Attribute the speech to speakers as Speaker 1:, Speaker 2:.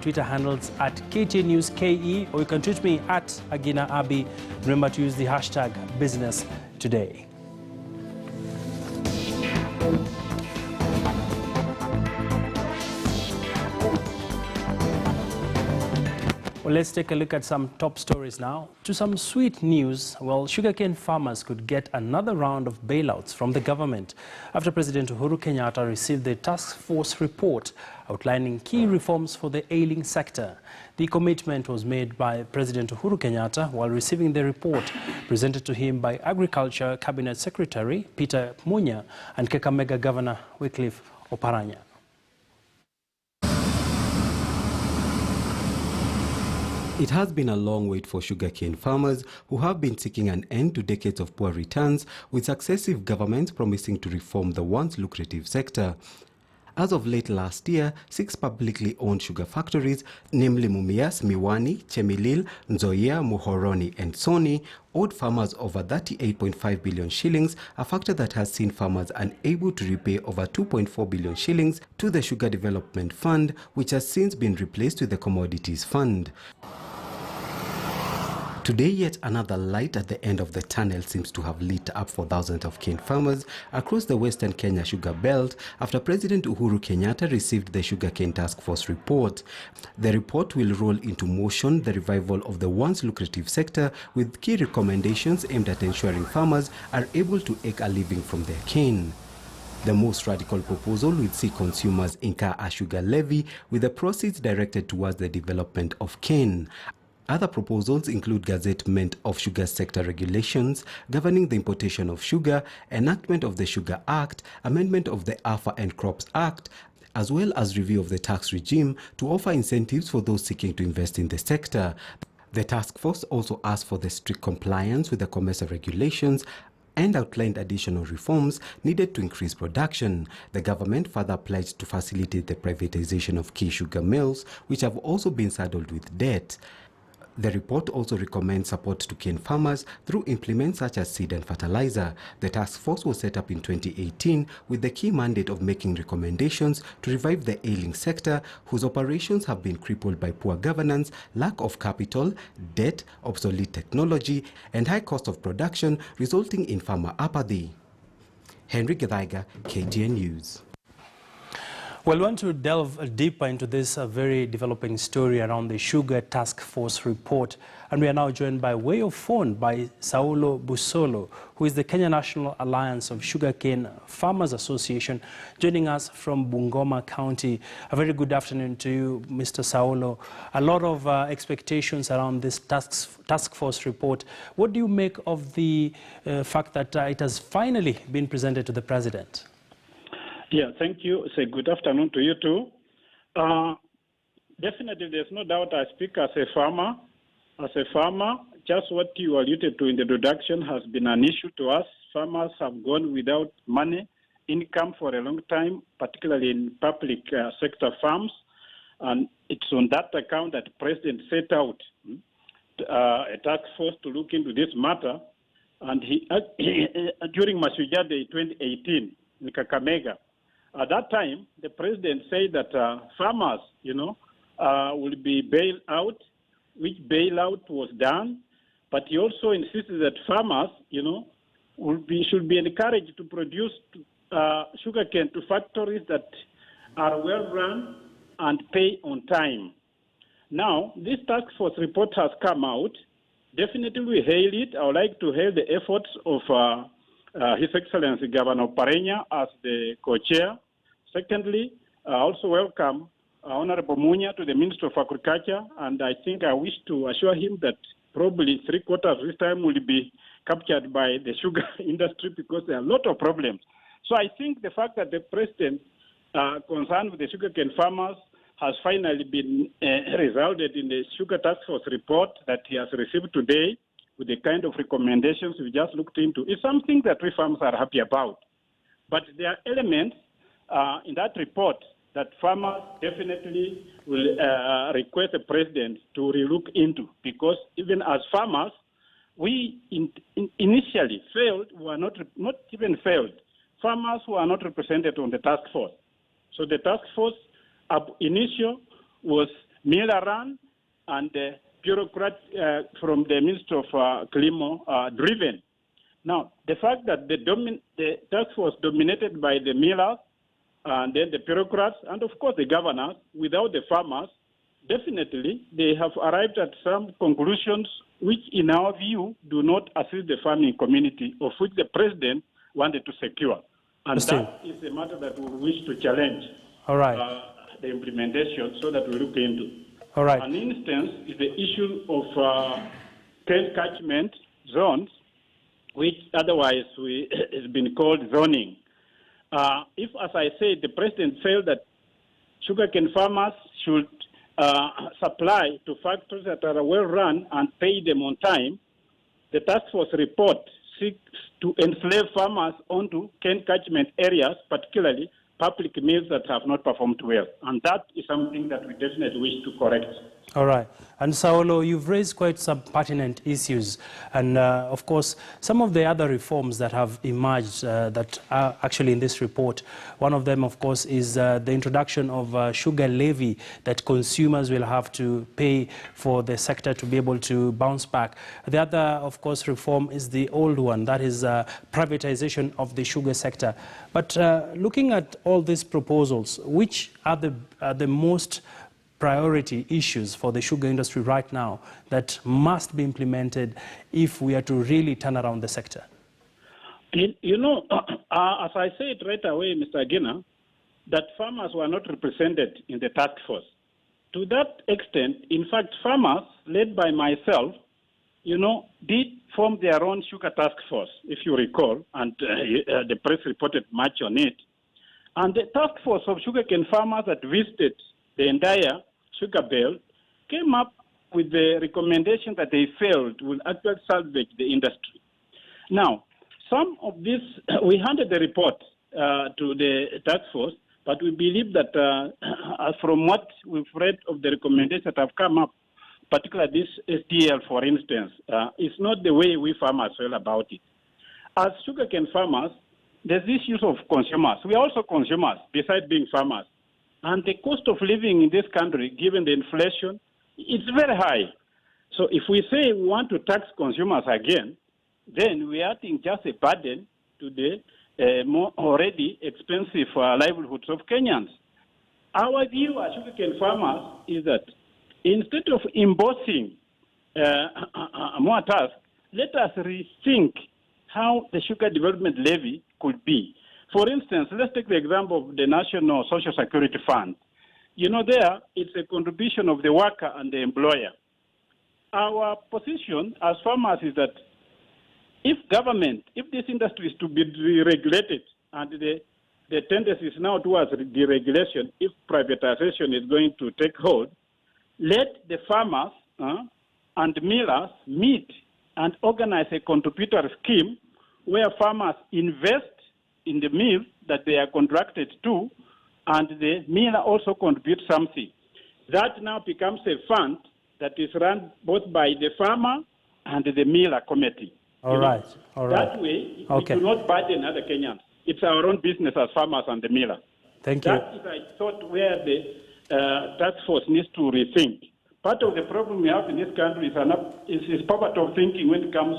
Speaker 1: Twitter handles at KTN News KE, or you can tweet me at Agina Abi. Remember to use the hashtag Business Today. Well, let's take a look at some top stories now. To some sweet news, well, sugarcane farmers could get another round of bailouts from the government after President Uhuru Kenyatta received the task force report outlining key reforms for the ailing sector. The commitment was made by President Uhuru Kenyatta while receiving the report presented to him by Agriculture Cabinet Secretary Peter Munya and Kakamega Governor Wycliffe Oparanya.
Speaker 2: It has been a long wait for sugarcane farmers who have been seeking an end to decades of poor returns, with successive governments promising to reform the once lucrative sector. As of late last year, 6 publicly owned sugar factories, namely Mumias, Miwani, Chemilil, Nzoia, Muhoroni and Soni, owed farmers over 38.5 billion shillings, a factor that has seen farmers unable to repay over 2.4 billion shillings to the Sugar Development Fund, which has since been replaced with the Commodities Fund. Today, yet another light at the end of the tunnel seems to have lit up for thousands of cane farmers across the Western Kenya sugar belt after President Uhuru Kenyatta received the Sugarcane Task Force report. The report will roll into motion the revival of the once lucrative sector, with key recommendations aimed at ensuring farmers are able to eke a living from their cane. The most radical proposal will see consumers incur a sugar levy, with the proceeds directed towards the development of cane. Other proposals include gazettement of sugar sector regulations, governing the importation of sugar, enactment of the Sugar Act, amendment of the AFA and Crops Act, as well as review of the tax regime to offer incentives for those seeking to invest in the sector. The task force also asked for the strict compliance with the COMESA regulations and outlined additional reforms needed to increase production. The government further pledged to facilitate the privatization of key sugar mills, which have also been saddled with debt. The report also recommends support to cane farmers through implements such as seed and fertilizer. The task force was set up in 2018 with the key mandate of making recommendations to revive the ailing sector, whose operations have been crippled by poor governance, lack of capital, debt, obsolete technology, and high cost of production, resulting in farmer apathy. Henry Gedaiga, KTN News.
Speaker 1: Well, we want to delve deeper into this very developing story around the Sugar Task Force report. And we are now joined by way of phone by Saulo Busolo, who is the Kenya National Alliance of Sugarcane Farmers Association, joining us from Bungoma County. A very good afternoon to you, Mr. Saulo. A lot of expectations around this task force report. What do you make of the fact that it has finally been presented to the President?
Speaker 3: Yeah, thank you. Say good afternoon to you too. Definitely, there's no doubt I speak as a farmer. As a farmer, just what you alluded to in the introduction has been an issue to us. Farmers have gone without money, income for a long time, particularly in public sector farms. And it's on that account that the President set out a task force to look into this matter. And he during Mashujaa Day 2018 in Kakamega, at that time, the President said that farmers, will be bailed out, which bailout was done. But he also insisted that farmers, should be encouraged to produce sugarcane to factories that are well run and pay on time. Now, this task force report has come out. Definitely we hail it. I would like to hail the efforts of His Excellency Governor Oparanya as the co-chair. Secondly, I also welcome Honorable Munya to the Ministry of Agriculture, and I think I wish to assure him that probably 3/4 of this time will be captured by the sugar industry because there are a lot of problems. So I think the fact that the President concerned with the sugarcane farmers has finally been resulted in the Sugar Task Force report that he has received today, with the kind of recommendations we just looked into, is something that we farmers are happy about. But there are elements in that report that farmers definitely will request the President to relook into, because even as farmers, we initially failed, were not even failed. Farmers who are not represented on the task force. So the task force initial was miller run and bureaucrat from the Ministry of Kilimo driven. Now, the fact that the task force dominated by the millers and then the bureaucrats and, of course, the governors, without the farmers, definitely they have arrived at some conclusions which, in our view, do not assist the farming community, of which the president wanted to secure. And that is a matter that we wish to challenge.
Speaker 1: All right.
Speaker 3: The implementation so that we look into.
Speaker 1: All right.
Speaker 3: An instance is the issue of catchment zones, which otherwise has been called zoning. If, as I said, the president felt that sugarcane farmers should supply to factories that are well run and pay them on time, the task force report seeks to enslave farmers onto cane catchment areas, particularly public mills that have not performed well. And that is something that we definitely wish to correct.
Speaker 1: All right. And Saulo, you've raised quite some pertinent issues. And of course, some of the other reforms that have emerged that are actually in this report, one of them, of course, is the introduction of sugar levy that consumers will have to pay for the sector to be able to bounce back. The other, of course, reform is the old one, that is privatization of the sugar sector. But looking at all these proposals, which are the most priority issues for the sugar industry right now that must be implemented if we are to really turn around the sector?
Speaker 3: You know, as I said right away, Mr. Gina, that farmers were not represented in the task force. To that extent, in fact, farmers, led by myself, you know, did form their own sugar task force, if you recall, and the press reported much on it. And the task force of sugarcane farmers that visited the entire sugar belt came up with the recommendation that they felt will actually salvage the industry. Now, some of this, we handed the report to the task force, but we believe that from what we've read of the recommendations that have come up, particularly this SDL, for instance, is not the way we farmers feel about it. As sugarcane farmers, there's issues of consumers. We are also consumers, besides being farmers. And the cost of living in this country, given the inflation, it's very high. So if we say we want to tax consumers again, then we are adding just a burden to the more already expensive livelihoods of Kenyans. Our view as sugarcane farmers is that instead of imposing more tasks, let us rethink how the sugar development levy could be. For instance, let's take the example of the National Social Security Fund. You know, there, it's a contribution of the worker and the employer. Our position as farmers is that if this industry is to be deregulated, and the tendency is now towards deregulation, if privatization is going to take hold, let the farmers and millers meet and organize a contributory scheme where farmers invest in the mill that they are contracted to, and the miller also contributes something. That now becomes a fund that is run both by the farmer and the miller committee.
Speaker 1: All right.
Speaker 3: That way, we do not burden other Kenyans. It's our own business as farmers and the miller.
Speaker 1: Thank you.
Speaker 3: That is, I thought, where the task force needs to rethink. Part of the problem we have in this country is poverty of thinking when it comes